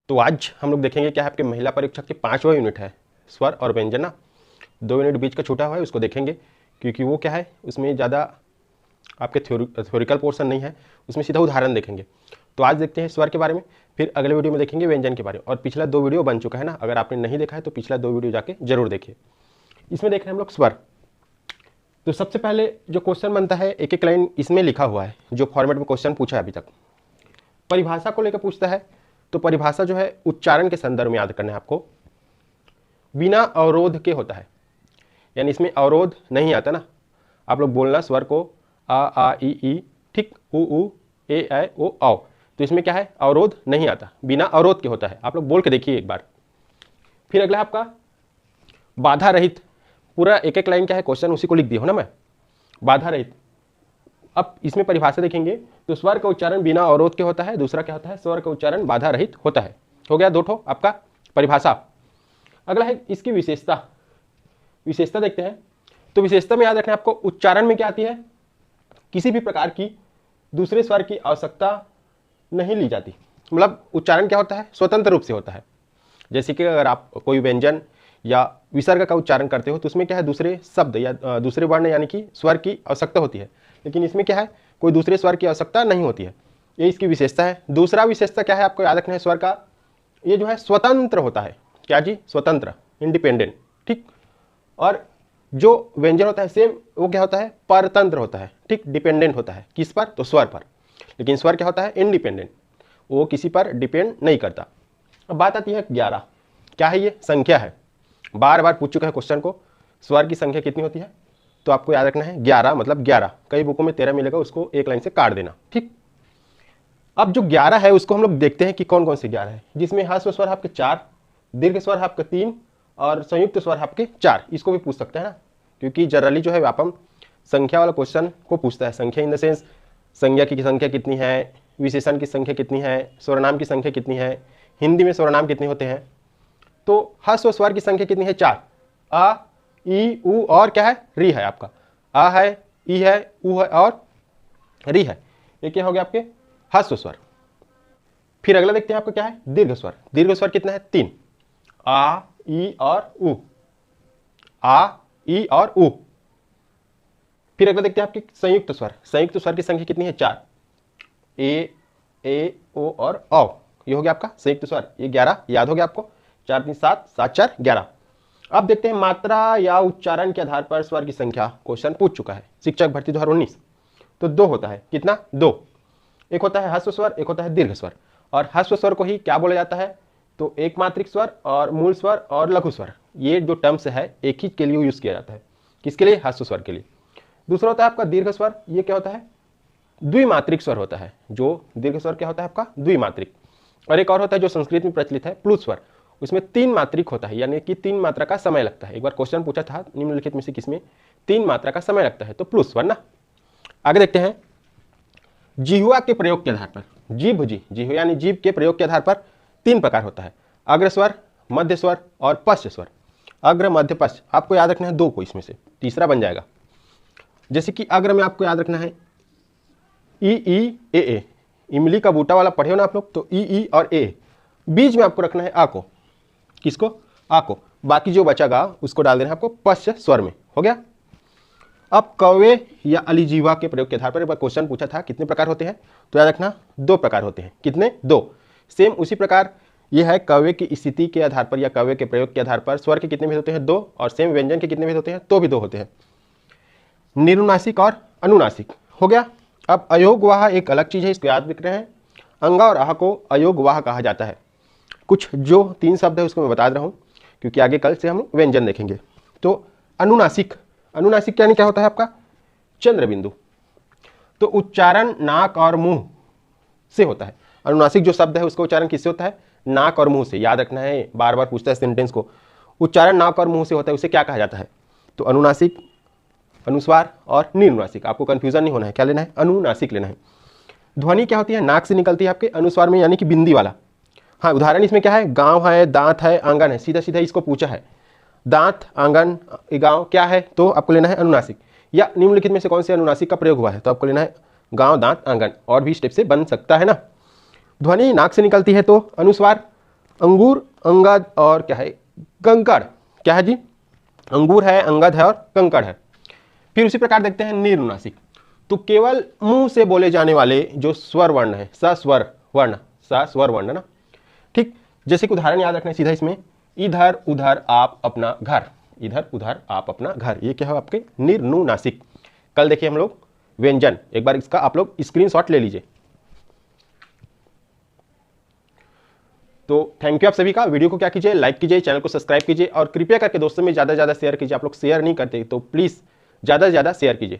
तो आज हम लोग देखेंगे क्या है आपके महिला परीक्षक के 5वां यूनिट है स्वर और व्यंजन ना। 2 यूनिट बीच का छूटा हुआ है, उसको देखेंगे क्योंकि वो क्या है उसमें ज़्यादा आपके थ्योरिकल पोर्शन नहीं है, उसमें सीधा उदाहरण देखेंगे। तो आज देखते हैं स्वर के बारे में, फिर अगले वीडियो में देखेंगे व्यंजन के बारे में। और पिछला 2 वीडियो बन चुका है ना, अगर आपने नहीं देखा है तो पिछला 2 वीडियो जाके जरूर देखिए। इसमें देख रहे हैं हम लोग स्वर। तो सबसे पहले जो क्वेश्चन बनता है, एक एक लाइन इसमें लिखा हुआ है जो फॉर्मेट में क्वेश्चन पूछा है अभी तक। परिभाषा को लेकर पूछता है, तो परिभाषा जो है उच्चारण के संदर्भ में याद करना है आपको। बिना अवरोध के होता है, यानी इसमें अवरोध नहीं आता ना। आप लोग बोलना स्वर को आ ई, ठीक, उ ए ऐ ओ औ, तो इसमें क्या है अवरोध नहीं आता, बिना अवरोध के होता है। आप लोग बोल के देखिए एक बार। फिर अगला आपका बाधा रहित, पूरा एक एक लाइन क्या है क्वेश्चन उसी को लिख दिया हो ना मैं, बाधा रहित। अब इसमें परिभाषा देखेंगे तो स्वर का उच्चारण बिना अवरोध के होता है, दूसरा क्या होता है स्वर का उच्चारण बाधा रहित होता है। हो गया 2 ठो आपका परिभाषा। अगला है इसकी विशेषता। विशेषता देखते हैं, तो विशेषता में याद रखना आपको उच्चारण में क्या आती है, किसी भी प्रकार की दूसरे स्वर की आवश्यकता नहीं ली जाती। मतलब उच्चारण क्या होता है स्वतंत्र रूप से होता है। जैसे कि अगर आप कोई व्यंजन या विसर्ग का उच्चारण करते हो तो उसमें क्या है दूसरे शब्द या दूसरे वर्ण यानी कि स्वर की आवश्यकता होती है, लेकिन इसमें क्या है कोई दूसरे स्वर की आवश्यकता नहीं होती है। ये इसकी विशेषता है। दूसरा विशेषता क्या है आपको याद रखना है, स्वर का ये जो है स्वतंत्र होता है। क्या जी, स्वतंत्र, इंडिपेंडेंट, ठीक। और जो व्यंजन होता है सेम वो क्या होता है परतंत्र होता है, ठीक, डिपेंडेंट होता है। किस पर, तो स्वर पर। लेकिन स्वर क्या होता है इंडिपेंडेंट, वो किसी पर डिपेंड नहीं करता। अब बात आती है 11। क्या है ये, संख्या है। बार बार पूछ चुका है क्वेश्चन को, स्वर की संख्या कितनी होती है, तो आपको याद रखना है 11, मतलब 11। कई बुकों में 13 मिलेगा, उसको एक लाइन से काट देना, ठीक। अब जो 11 है उसको हम लोग देखते हैं कि कौन कौन से 11 है, जिसमें ह्रस्व स्वर आपके 4, दीर्घ स्वर आपके 3 और संयुक्त स्वर आपके 4। इसको भी पूछ सकते हैं ना, क्योंकि जनरली जो है व्यापम संख्या वाला क्वेश्चन को पूछता है। संख्या इन द सेंस संज्ञा की संख्या कितनी है, विशेषण की संख्या कितनी है, स्वरनाम की संख्या कितनी है, हिंदी में स्वरनाम कितने होते हैं। तो ह्रस्व स्वर की संख्या कितनी है 4। आ ई उ और क्या है री है आपका। आ है, ई है, उ है और री है। ये क्या हो गया आपके ह्रस्व स्वर। फिर अगला देखते हैं आपका क्या है दीर्घ स्वर। दीर्घ स्वर कितना है 3। आ ई और उ, आ ई और उ। फिर अगला देखते हैं आपके संयुक्त स्वर। संयुक्त स्वर की संख्या कितनी है 4। ए ओ और औ। ये हो गया आपका संयुक्त स्वर। ये 11 याद हो गया आपको, 4 3 7 7 4 11। अब देखते हैं मात्रा या उच्चारण के आधार पर स्वर की संख्या। क्वेश्चन पूछ चुका है शिक्षक भर्ती 2019। तो 2 होता है, कितना 2। एक होता है ह्रस्व स्वर, एक होता है दीर्घ स्वर। और ह्रस्व स्वर को ही क्या बोला जाता है, तो एक मात्रिक स्वर और मूल स्वर और लघु स्वर। ये जो टर्म्स है एक ही के लिए यूज किया जाता है। किसके लिए, ह्रस्व स्वर के लिए। दूसरा होता है आपका दीर्घ स्वर। ये क्या होता है द्विमात्रिक स्वर होता है। जो दीर्घ स्वर क्या होता है आपका द्विमात्रिक। और एक और होता है जो संस्कृत में प्रचलित है प्लुत स्वर। उसमें 3 मात्रिक होता है, यानी कि 3 मात्रा का समय लगता है। एक बार क्वेश्चन पूछा था निम्नलिखित में से किसमें 3 मात्रा का समय लगता है, तो प्लुत स्वर ना। आगे देखते हैं जिह्वा के प्रयोग के आधार पर। जिह्वा यानी जीभ के प्रयोग के आधार पर 3 प्रकार होता है, अग्र स्वर, मध्य स्वर और पश्च स्वर। अग्र मध्य पश्च आपको याद रखना है 2 को, इसमें से तीसरा बन जाएगा। जैसे कि अग्र में आपको याद रखना है ई ए। इमली का बूटा वाला पढ़े हो ना आप लोग, तो ई और ए। बीच में आपको रखना है आ को। किसको, आ को। बाकी जो बचागा उसको डाल देना है आपको पश्च स्वर में। हो गया। अब कौवे या अलिजीवा के प्रयोग के आधार पर एक बार क्वेश्चन पूछा था कितने प्रकार होते हैं, तो याद रखना 2 प्रकार होते हैं। कितने, 2। सेम उसी प्रकार यह है कौवे की स्थिति के आधार पर या कौवे के प्रयोग के आधार पर स्वर के कितने भेद होते हैं 2, और सेम व्यंजन के कितने भेद होते हैं, तो भी 2 होते हैं, निरुनासिक और अनुनासिक। हो गया। अब अयोगवाह एक अलग चीज है, इसको याद रख रहे हैं। अंगा और आह को अयोगवाह कहा जाता है। कुछ जो 3 शब्द है उसको मैं बता रहा हूँ, क्योंकि आगे कल से हम व्यंजन देखेंगे। तो अनुनासिक, अनुनासिक यानी क्या होता है आपका चंद्र बिंदु। तो उच्चारण नाक और मुंह से होता है। अनुनासिक जो शब्द है उसका उच्चारण किससे होता है, नाक और मुंह से। याद रखना है, बार बार पूछता है सेंटेंस को। उच्चारण नाक और मुंह से होता है, उसे क्या कहा जाता है, तो अनुनासिक, अनुस्वार और निरुनासिक। आपको कंफ्यूजन नहीं होना है, क्या लेना है, अनुनासिक लेना है। ध्वनि क्या होती है, नाक से निकलती है आपके अनुस्वार में, यानी कि बिंदी वाला। हाँ, उदाहरण इसमें क्या है, गांव है, दांत है, आंगन है। सीधा सीधा इसको पूछा है, दांत, आंगन, गांव क्या है, तो आपको लेना है अनुनासिक। या निम्नलिखित में से कौन से अनुनासिक का प्रयोग हुआ है, तो आपको लेना है गांव, दांत, आंगन। और भी स्टेप से बन सकता है ना। ध्वनि नाक से निकलती है तो अनुस्वार, अंगूर, अंगद और क्या है कंकड़। क्या है जी? अंगूर है, अंगद है और कंकड़ है। फिर उसी प्रकार देखते हैं नीरनुनासिक। तो केवल मुंह से बोले जाने वाले जो स्वर वर्ण है, सस्वर वर्ण, सस्वर वर्ण ना, ठीक। जैसे कि उदाहरण याद रखना है सीधा इसमें, इधर उधर आप अपना घर, इधर उधर आप अपना घर, ये क्या है आपके नीरनुनासिक। कल देखिए हम लोग व्यंजन, एक बार इसका आप लोग स्क्रीनशॉट ले लीजिए। तो थैंक यू आप सभी का। वीडियो को क्या कीजिए, लाइक कीजिए, चैनल को सब्सक्राइब कीजिए और कृपया करके दोस्तों में ज़्यादा से ज़्यादा शेयर कीजिए। आप लोग शेयर नहीं करते तो प्लीज़ ज़्यादा से ज़्यादा शेयर कीजिए।